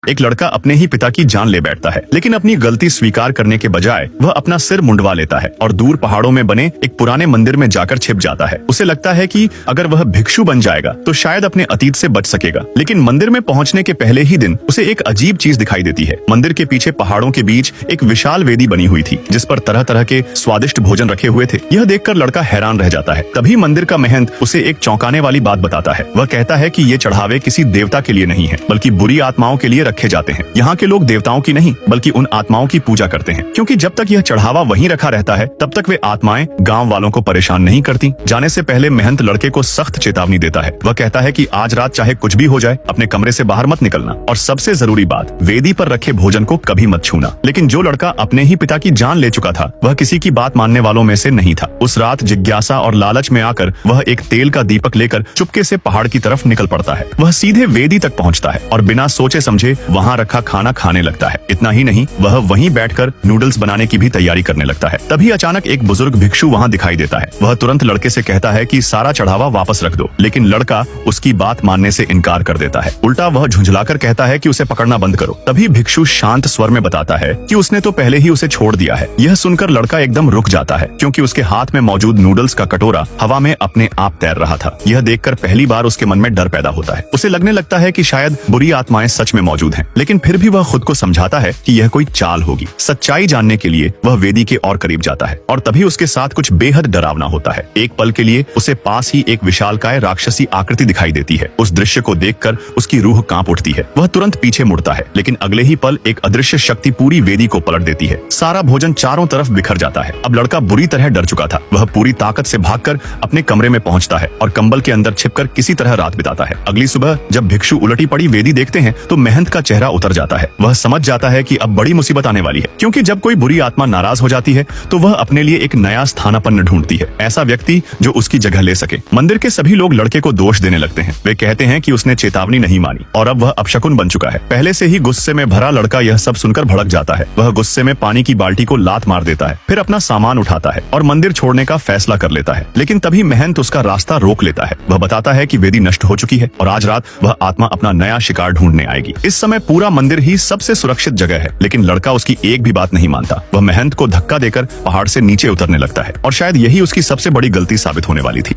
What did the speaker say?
एक लड़का अपने ही पिता की जान ले बैठता है, लेकिन अपनी गलती स्वीकार करने के बजाय वह अपना सिर मुंडवा लेता है और दूर पहाड़ों में बने एक पुराने मंदिर में जाकर छिप जाता है। उसे लगता है कि अगर वह भिक्षु बन जाएगा तो शायद अपने अतीत से बच सकेगा। लेकिन मंदिर में पहुंचने के पहले ही दिन उसे एक अजीब चीज दिखाई देती है। मंदिर के पीछे पहाड़ों के बीच एक विशाल वेदी बनी हुई थी, जिस पर तरह तरह के स्वादिष्ट भोजन रखे हुए थे। यह देखकर लड़का हैरान रह जाता है। तभी मंदिर का महंत उसे एक चौंकाने वाली बात बताता है। वह कहता है कि ये चढ़ावे किसी देवता के लिए नहीं है, बल्कि बुरी आत्माओं के लिए रखे जाते हैं। यहाँ के लोग देवताओं की नहीं बल्कि उन आत्माओं की पूजा करते हैं, क्योंकि जब तक यह चढ़ावा वहीं रखा रहता है तब तक वे आत्माएं गांव वालों को परेशान नहीं करती। जाने से पहले महंत लड़के को सख्त चेतावनी देता है। वह कहता है कि आज रात चाहे कुछ भी हो जाए, अपने कमरे से बाहर मत निकलना, और सबसे जरूरी बात, वेदी पर रखे भोजन को कभी मत छूना। लेकिन जो लड़का अपने ही पिता की जान ले चुका था, वह किसी की बात मानने वालों में से नहीं था। उस रात जिज्ञासा और लालच में आकर वह एक तेल का दीपक लेकर चुपके से पहाड़ की तरफ निकल पड़ता है। वह सीधे वेदी तक पहुंचता है और बिना सोचे समझे वहां रखा खाना खाने लगता है। इतना ही नहीं, वह वहीं बैठकर नूडल्स बनाने की भी तैयारी करने लगता है। तभी अचानक एक बुजुर्ग भिक्षु वहां दिखाई देता है। वह तुरंत लड़के से कहता है कि सारा चढ़ावा वापस रख दो, लेकिन लड़का उसकी बात मानने से इनकार कर देता है। उल्टा वह झुंझलाकर कहता है कि उसे पकड़ना बंद करो। तभी भिक्षु शांत स्वर में बताता है कि उसने तो पहले ही उसे छोड़ दिया है। यह सुनकर लड़का एकदम रुक जाता है, क्योंकि उसके हाथ में मौजूद नूडल्स का कटोरा हवा में अपने आप तैर रहा था। यह देखकर पहली बार उसके मन में डर पैदा होता है। उसे लगने लगता है कि शायद बुरी आत्माएं सच में मौजूद हैं, लेकिन फिर भी वह खुद को समझाता है कि यह कोई चाल होगी। सच्चाई जानने के लिए वह वेदी के और करीब जाता है, और तभी उसके साथ कुछ बेहद डरावना होता है। एक पल के लिए उसे पास ही एक विशालकाय राक्षसी आकृति दिखाई देती है। उस दृश्य को देखकर उसकी रूह कांप उठती है। वह तुरंत पीछे मुड़ता है, लेकिन अगले ही पल एक अदृश्य शक्ति पूरी वेदी को पलट देती है। सारा भोजन चारों तरफ बिखर जाता है। अब लड़का बुरी तरह डर चुका था। वह पूरी ताकत से भागकर अपने कमरे में पहुंचता है और कंबल के अंदर छिपकर किसी तरह रात बिताता है। अगली सुबह जब भिक्षु उलटी पड़ी वेदी देखते हैं तो महंत का चेहरा उतर जाता है। वह समझ जाता है कि अब बड़ी मुसीबत आने वाली है, क्योंकि जब कोई बुरी आत्मा नाराज हो जाती है तो वह अपने लिए एक नया स्थानापन्न ढूंढती है, ऐसा व्यक्ति जो उसकी जगह ले सके। मंदिर के सभी लोग लड़के को दोष देने लगते हैं। वे कहते हैं कि उसने चेतावनी नहीं मानी और अब वह अपशकुन बन चुका है। पहले से ही गुस्से में भरा लड़का यह सब सुनकर भड़क जाता है। वह गुस्से में पानी की बाल्टी को लात मार देता है, फिर अपना सामान उठाता है और मंदिर छोड़ने का फैसला कर लेता है। लेकिन तभी महंत उसका रास्ता रोक लेता है। वह बताता है कि वेदी नष्ट हो चुकी है और आज रात वह आत्मा अपना नया शिकार ढूंढने आएगी। इस समय पूरा मंदिर ही सबसे सुरक्षित जगह है, लेकिन लड़का उसकी एक भी बात नहीं मानता। वह महंत को धक्का देकर पहाड़ से नीचे उतरने लगता है, और शायद यही उसकी सबसे बड़ी गलती साबित होने वाली थी।